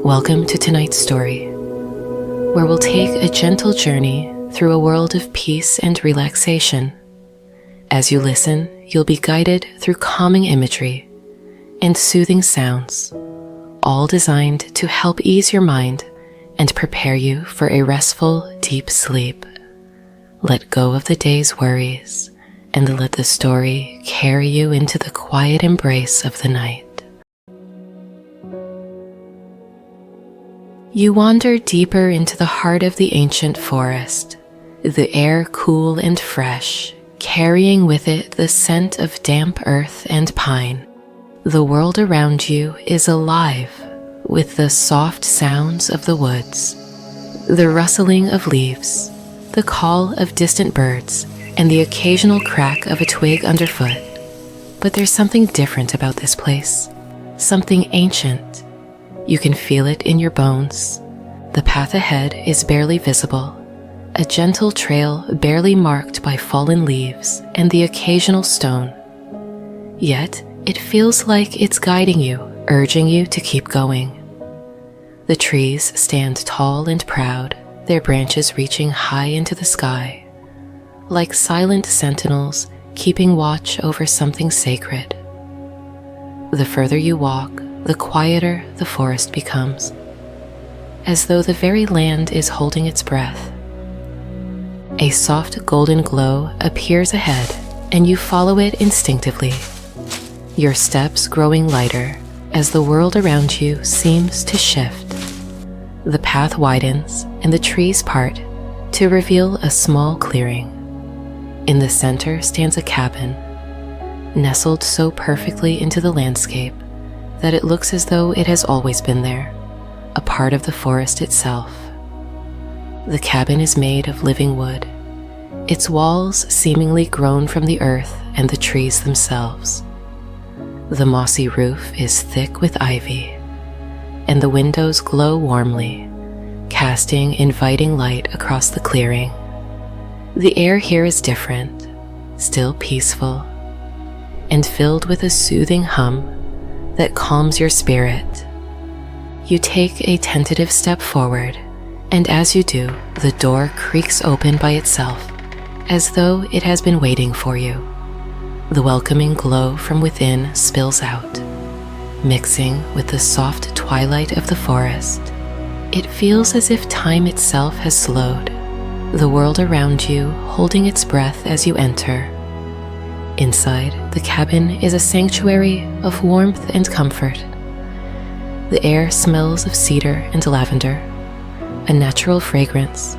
Welcome to tonight's story, where we'll take a gentle journey through a world of peace and relaxation. As you listen, you'll be guided through calming imagery and soothing sounds, all designed to help ease your mind and prepare you for a restful, deep sleep. Let go of the day's worries and let the story carry you into the quiet embrace of the night. You wander deeper into the heart of the ancient forest, the air cool and fresh, carrying with it the scent of damp earth and pine. The world around you is alive with the soft sounds of the woods, the rustling of leaves, the call of distant birds, and the occasional crack of a twig underfoot. But there's something different about this place, something ancient. You can feel it in your bones. The path ahead is barely visible, a gentle trail barely marked by fallen leaves and the occasional stone. Yet, it feels like it's guiding you, urging you to keep going. The trees stand tall and proud, their branches reaching high into the sky, like silent sentinels keeping watch over something sacred. The further you walk, the quieter the forest becomes, as though the very land is holding its breath. A soft golden glow appears ahead, and you follow it instinctively, your steps growing lighter as the world around you seems to shift. The path widens and the trees part to reveal a small clearing. In the center stands a cabin, nestled so perfectly into the landscape that it looks as though it has always been there, a part of the forest itself. The cabin is made of living wood, its walls seemingly grown from the earth and the trees themselves. The mossy roof is thick with ivy, and the windows glow warmly, casting inviting light across the clearing. The air here is different, still peaceful, and filled with a soothing hum that calms your spirit. You take a tentative step forward, and as you do, the door creaks open by itself, as though it has been waiting for you. The welcoming glow from within spills out, mixing with the soft twilight of the forest. It feels as if time itself has slowed, the world around you holding its breath as you enter. Inside, the cabin is a sanctuary of warmth and comfort. The air smells of cedar and lavender, a natural fragrance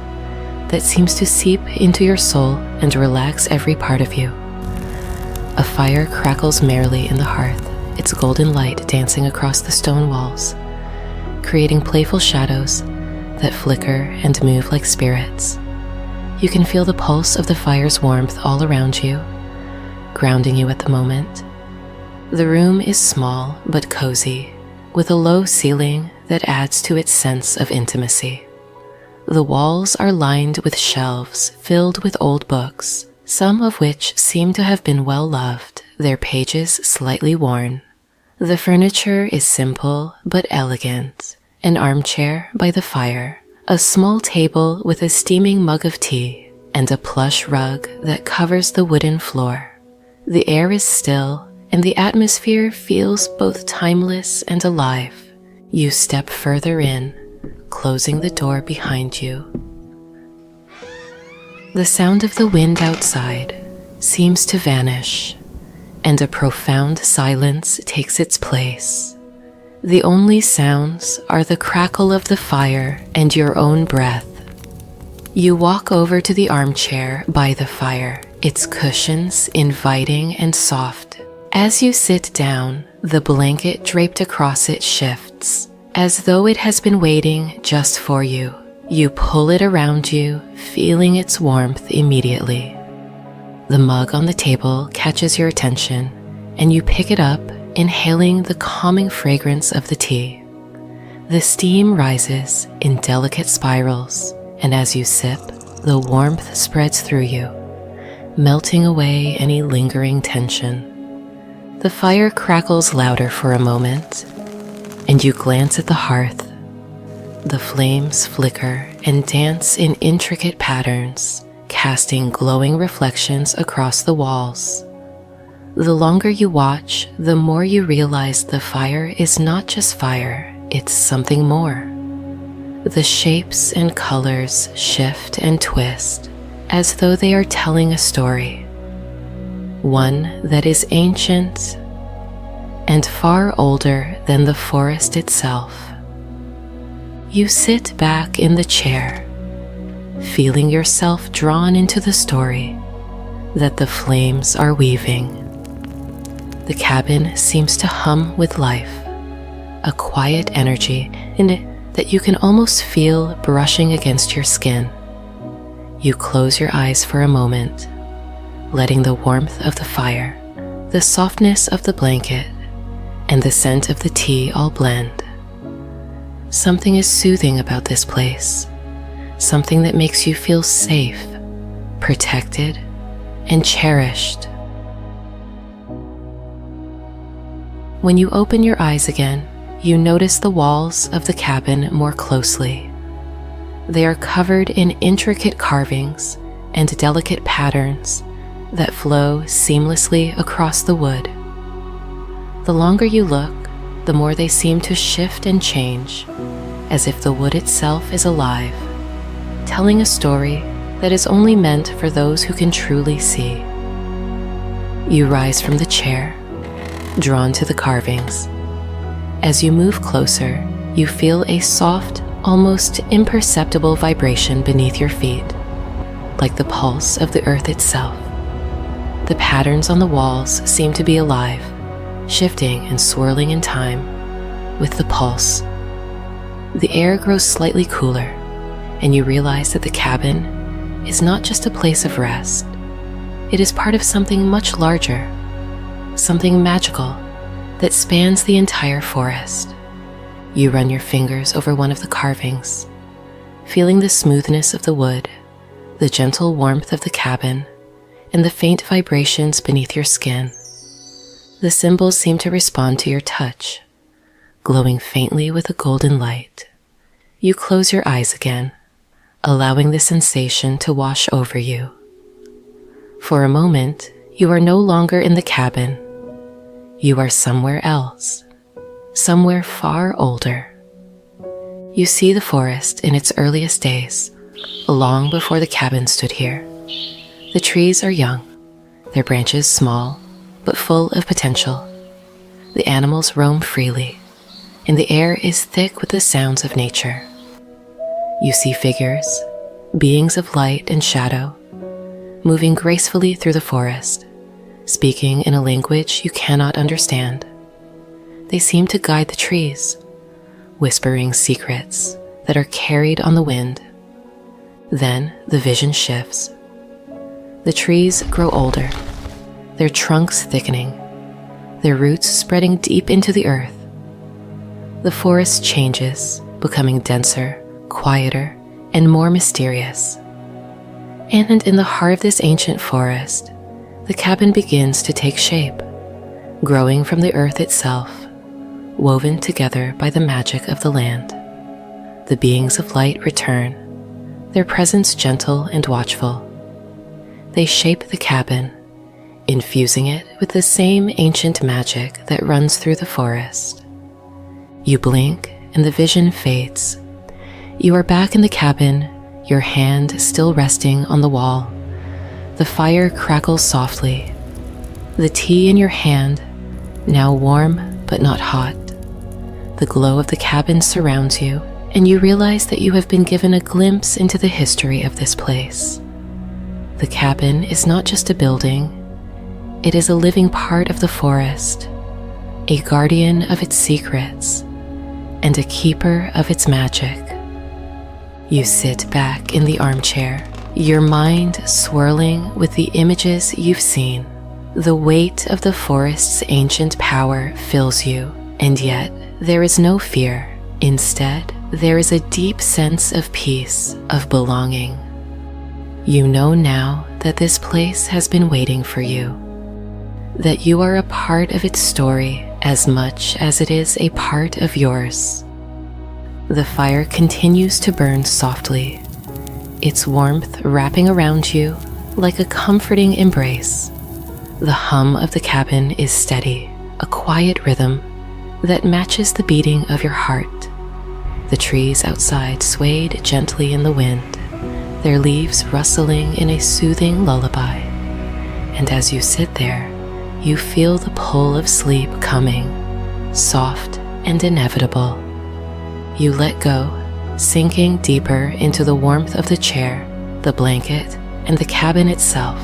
that seems to seep into your soul and relax every part of you. A fire crackles merrily in the hearth, its golden light dancing across the stone walls, creating playful shadows that flicker and move like spirits. You can feel the pulse of the fire's warmth all around you, grounding you at the moment. The room is small but cozy, with a low ceiling that adds to its sense of intimacy. The walls are lined with shelves filled with old books, some of which seem to have been well loved, their pages slightly worn. The furniture is simple but elegant, an armchair by the fire, a small table with a steaming mug of tea, and a plush rug that covers the wooden floor. The air is still, and the atmosphere feels both timeless and alive. You step further in, closing the door behind you. The sound of the wind outside seems to vanish, and a profound silence takes its place. The only sounds are the crackle of the fire and your own breath. You walk over to the armchair by the fire, its cushions inviting and soft. As you sit down, the blanket draped across it shifts, as though it has been waiting just for you. You pull it around you, feeling its warmth immediately. The mug on the table catches your attention, and you pick it up, inhaling the calming fragrance of the tea. The steam rises in delicate spirals, and as you sip, the warmth spreads through you, melting away any lingering tension. The fire crackles louder for a moment, and you glance at the hearth, The flames flicker and dance in intricate patterns, casting glowing reflections across the walls. The longer you watch, the more you realize the fire is not just fire, it's something more. The shapes and colors shift and twist as though they are telling a story, one that is ancient and far older than the forest itself. You sit back in the chair, feeling yourself drawn into the story that the flames are weaving. The cabin seems to hum with life, a quiet energy in it that you can almost feel brushing against your skin. You close your eyes for a moment, letting the warmth of the fire, the softness of the blanket, and the scent of the tea all blend. Something is soothing about this place, something that makes you feel safe, protected, and cherished. When you open your eyes again, you notice the walls of the cabin more closely. They are covered in intricate carvings and delicate patterns that flow seamlessly across the wood. The longer you look, the more they seem to shift and change, as if the wood itself is alive, telling a story that is only meant for those who can truly see. You rise from the chair, drawn to the carvings. As you move closer, you feel a soft, almost imperceptible vibration beneath your feet, like the pulse of the earth itself. The patterns on the walls seem to be alive, shifting and swirling in time with the pulse. The air grows slightly cooler, and you realize that the cabin is not just a place of rest. It is part of something much larger, something magical that spans the entire forest. You run your fingers over one of the carvings, feeling the smoothness of the wood, the gentle warmth of the cabin, and the faint vibrations beneath your skin. The symbols seem to respond to your touch, glowing faintly with a golden light. You close your eyes again, allowing the sensation to wash over you. For a moment, you are no longer in the cabin. You are somewhere else, somewhere far older. You see the forest in its earliest days, long before the cabin stood here. The trees are young, their branches small, but full of potential. The animals roam freely, and the air is thick with the sounds of nature. You see figures, beings of light and shadow, moving gracefully through the forest, speaking in a language you cannot understand. They seem to guide the trees, whispering secrets that are carried on the wind. Then the vision shifts. The trees grow older, their trunks thickening, their roots spreading deep into the earth. The forest changes, becoming denser, quieter, and more mysterious. And in the heart of this ancient forest, the cabin begins to take shape, growing from the earth itself, woven together by the magic of the land. The beings of light return, their presence gentle and watchful. They shape the cabin, infusing it with the same ancient magic that runs through the forest. You blink and the vision fades. You are back in the cabin, your hand still resting on the wall. The fire crackles softly. The tea in your hand, now warm but not hot. The glow of the cabin surrounds you, and you realize that you have been given a glimpse into the history of this place. The cabin is not just a building, it is a living part of the forest, a guardian of its secrets, and a keeper of its magic. You sit back in the armchair, your mind swirling with the images you've seen. The weight of the forest's ancient power fills you, and yet there is no fear. Instead, there is a deep sense of peace, of belonging. You know now that this place has been waiting for you, that you are a part of its story as much as it is a part of yours. The fire continues to burn softly, its warmth wrapping around you like a comforting embrace. The hum of the cabin is steady, a quiet rhythm that matches the beating of your heart. The trees outside swayed gently in the wind, their leaves rustling in a soothing lullaby. And as you sit there, you feel the pull of sleep coming, soft and inevitable. You let go, sinking deeper into the warmth of the chair, the blanket, and the cabin itself.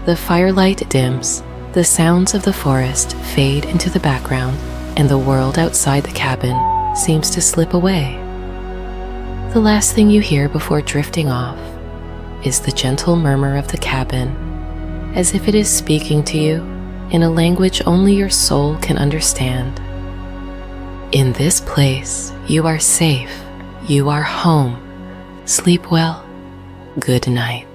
The firelight dims, the sounds of the forest fade into the background, and the world outside the cabin seems to slip away. The last thing you hear before drifting off is the gentle murmur of the cabin, as if it is speaking to you in a language only your soul can understand. In this place, you are safe, you are home. Sleep well. Good night.